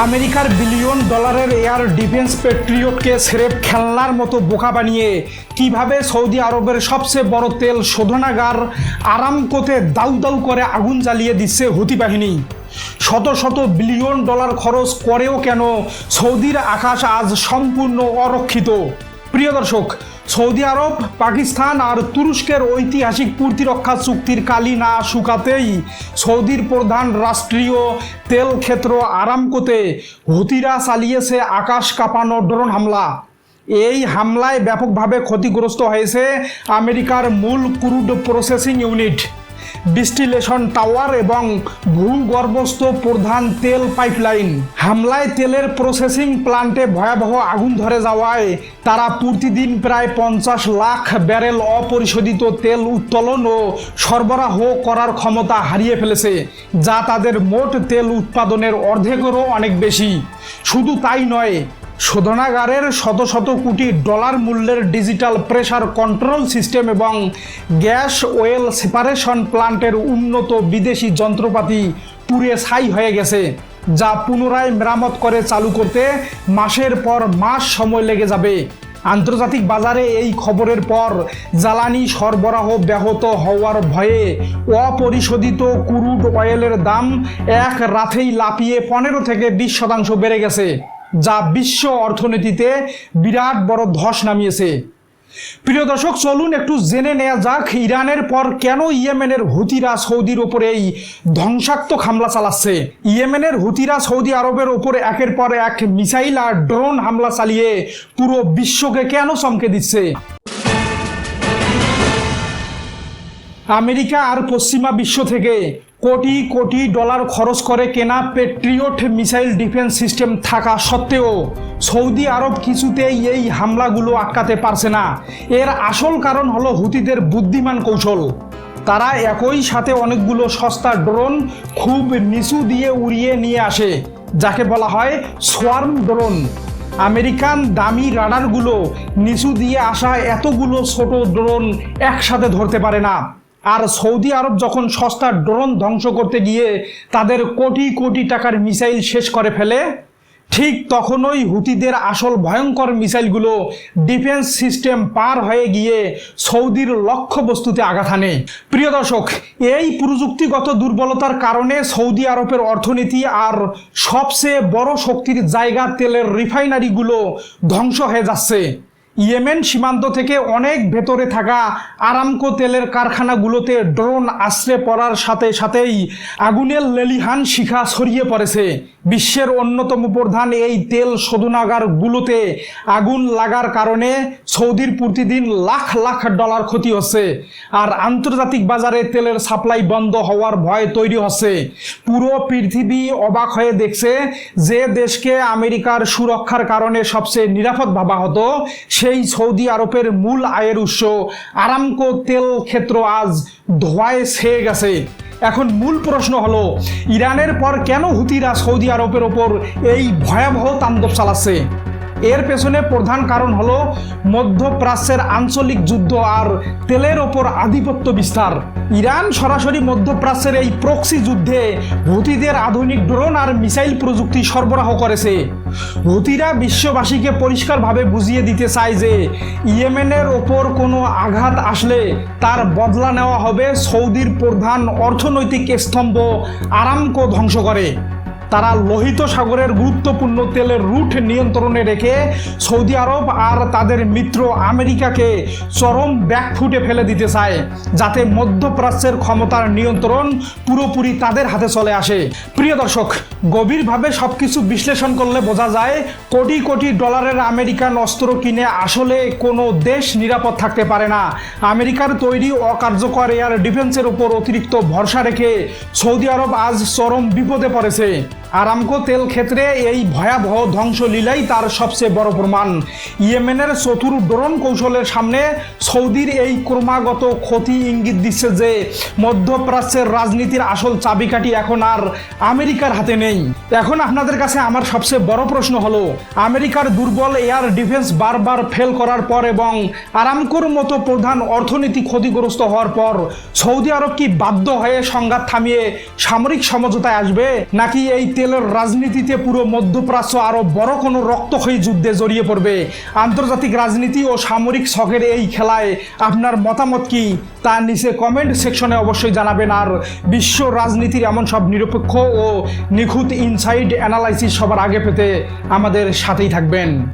আমেরিকার বিলিয়ন ডলারের air defence পেট্রিয়টকে স্রেফ খেলনার মতো বোকা বানিয়ে কিভাবে সৌদি আরবের সবচেয়ে বড় তেল শোধনাগার আরামকোতে দাউ দাউ করে আগুন জ্বালিয়ে দিচ্ছে হুতি বাহিনী। শত শত বিলিয়ন ডলার খরচ করেও কেন সৌদির আকাশ আজ সম্পূর্ণ অরক্ষিত। প্রিয় দর্শক, সৌদি আরব, পাকিস্তান আর তুরস্কের ঐতিহাসিক প্রতিরক্ষা চুক্তির কালি না শুকাতেই সৌদির প্রধান রাষ্ট্রীয় তেল ক্ষেত্র আরামকোতে হুতিরা চালিয়েছে আকাশ কাঁপানো ড্রোন হামলা। এই হামলায় ব্যাপকভাবে ক্ষতিগ্রস্ত হয়েছে আমেরিকার মূল crude processing unit, distillation tower এবং ভূগর্ভস্থ প্রধান তেল পাইপলাইন। হামলায় তেলের প্রসেসিং প্লান্টে ভয়াবহ আগুন ধরে যাওয়ায় তারা প্রতিদিন প্রায় 50 লাখ ব্যারেল অপরিশোধিত তেল উত্তোলন ও সরবরাহ করার ক্ষমতা হারিয়ে ফেলেছে, যা তাদের মোট তেল উৎপাদনের অর্ধেকেরও অনেক বেশি। শুধু তাই নয়, শোধনাগারের শত শত কোটি ডলার মূল্যের ডিজিটাল প্রেসার কন্ট্রোল সিস্টেম এবং গ্যাস ওয়েল সেপারেশন প্লান্টের উন্নত বিদেশি যন্ত্রপাতি পুড়ে ছাই হয়ে গেছে, যা পুনরায় মেরামত করে চালু করতে মাসের পর মাস সময় লেগে যাবে। আন্তর্জাতিক বাজারে এই খবরের পর জ্বালানি সরবরাহ ব্যাহত হওয়ার ভয়ে অপরিশোধিত ক্রুড অয়েলের দাম এক রাতেই লাফিয়ে 15 থেকে 20% বেড়ে গেছে, যা বিশ্ব অর্থনীতিতে বিরাট বড় ধস নামিয়েছে। প্রিয় দর্শক, চলুন একটু জেনে নেওয়া যাক ইরানের পর কেন ইয়েমেনের হুতিরা সৌদির ওপর এই ধ্বংসাত্মক হামলা চালাচ্ছে। ইয়েমেনের হুতিরা সৌদি আরবের ওপর একের পর এক মিসাইল আর ড্রোন হামলা চালিয়ে পুরো বিশ্বকে কেন চমকে দিচ্ছে। আমেরিকা আর পশ্চিমা বিশ্ব থেকে কোটি কোটি ডলার খরচ করে কেনা পেট্রিয়ট মিসাইল ডিফেন্স সিস্টেম থাকা সত্ত্বেও সৌদি আরব কিছুতেই এই হামলাগুলো আটকাতে পারছে না। এর আসল কারণ হলো হুতিদের বুদ্ধিমান কৌশল। তারা একই সাথে অনেকগুলো সস্তা ড্রোন খুব নিচু দিয়ে উড়িয়ে নিয়ে আসে, যাকে বলা হয় সোয়ার্ম ড্রোন। আমেরিকান দামি রাডারগুলো নিচু দিয়ে আসা এতগুলো ছোট ড্রোন একসাথে ধরতে পারে না। আর সৌদি আরব যখন সস্তা ড্রোন ধ্বংস করতে গিয়ে তাদের কোটি কোটি টাকার মিসাইল শেষ করে ফেলে, ঠিক তখনই হুতিদের আসল ভয়ঙ্কর মিসাইলগুলো ডিফেন্স সিস্টেম পার হয়ে গিয়ে সৌদির লক্ষ্যবস্তুতে আঘাত হানে। প্রিয় দর্শক, এই প্রযুক্তিগত দুর্বলতার কারণে সৌদি আরবের অর্থনীতি আর সবচেয়ে বড় শক্তির জায়গা তেলের রিফাইনারিগুলো ধ্বংস হয়ে যাচ্ছে। ইয়েমেন সীমান্ত থেকে অনেক ভেতরে থাকা আরামকো তেলের কারখানাগুলোতে ড্রোন আশ্রে পড়ার সাথে সাথেই আগুনের লেলিহান শিখা ছড়িয়ে পড়েছে। বিশ্বের অন্যতম প্রধান এই তেল শোধনাগারগুলোতে আগুন লাগার কারণে সৌদির প্রতিদিন লাখ লাখ ডলার ক্ষতি হচ্ছে, আর আন্তর্জাতিক বাজারে তেলের সাপ্লাই বন্ধ হওয়ার ভয় তৈরি হচ্ছে। পুরো পৃথিবী অবাক হয়ে দেখছে যে দেশকে আমেরিকার সুরক্ষার কারণে সবচেয়ে নিরাপদ ভাবা হতো, সেই সৌদি আরবের মূল আয়ের উৎস আরামকো তেল ক্ষেত্র আজ ধোঁয়ায় ছেয়ে গেছে। এখন মূল প্রশ্ন হলো, ইরানের পর কেন হুতিরা সৌদি আরবের ওপর এই ভয়াবহ তাণ্ডব চালাচ্ছে? এর পেছনে প্রধান কারণ হলো মধ্যপ্রাচ্যের আঞ্চলিক যুদ্ধ আর তেলের ওপর আধিপত্য বিস্তার। ইরান সরাসরি মধ্যপ্রাচ্যের এই প্রক্সি যুদ্ধে হুতিদের আধুনিক ড্রোন আর মিসাইল প্রযুক্তি সরবরাহ করেছে। হুতিরা বিশ্ববাসীকে পরিষ্কারভাবে বুঝিয়ে দিতে চায় যে ইয়েমেনের ওপর কোনো আঘাত আসলে তার বদলা নেওয়া হবে সৌদির প্রধান অর্থনৈতিক স্তম্ভ আরামকো ধ্বংস করে। তারা লোহিত সাগরের গুরুত্বপূর্ণ তেলের রুট নিয়ন্ত্রণে রেখে সৌদি আরব আর তাদের মিত্র আমেরিকাকে চরম ব্যাকফুটে ফেলে দিতে চায়, যাতে মধ্যপ্রাচ্যের ক্ষমতার নিয়ন্ত্রণ পুরোপুরি তাদের হাতে চলে আসে। প্রিয় দর্শক, গভীরভাবে সবকিছু বিশ্লেষণ করলে বোঝা যায় কোটি কোটি ডলারের আমেরিকান অস্ত্র কিনে আসলে কোনো দেশ নিরাপদ থাকতে পারে না। আমেরিকার তৈরি অকার্যকর এয়ার ডিফেন্সের উপর অতিরিক্ত ভরসা রেখে সৌদি আরব আজ চরম বিপদে পড়েছে। আরামকো তেল ক্ষেত্রে এই ভয়াবহ ধ্বংসলীলাই তার সবচেয়ে বড় প্রমাণ। ইয়েমেনের চতুর ড্রোন কৌশলের সামনে সৌদির এই ক্রমাগত ক্ষতি ইঙ্গিত দিচ্ছে যে মধ্যপ্রাচ্যের রাজনীতির আসল চাবিকাঠি এখন আর আমেরিকার হাতে নেই। এখন আপনাদের কাছে আমার সবচেয়ে বড় প্রশ্ন হলো, আমেরিকার দুর্বল এয়ার ডিফেন্স বারবার ফেল করার পর এবং আরামকোর মতো প্রধান অর্থনীতি ক্ষতিগ্রস্ত হওয়ার পর সৌদি আরব কি বাধ্য হয়ে সংঘাত থামিয়ে সামরিক সমঝোতায় আসবে, নাকি এই তেলের রাজনীতিতে পুরো মধ্যপ্রাচ্য আরও বড় কোনো রক্তক্ষয়ী যুদ্ধে জড়িয়ে পড়বে। আন্তর্জাতিক রাজনীতি ও সামরিক ছকের এই খেলায় আপনার মতামত কি তা নিচে কমেন্ট সেকশনে অবশ্যই জানাবেন। আর বিশ্ব রাজনীতির এমন সব নিরপেক্ষ ও নিখুঁত ইনসাইড অ্যানালাইসিস সবার আগে পেতে আমাদের সাথেই থাকবেন।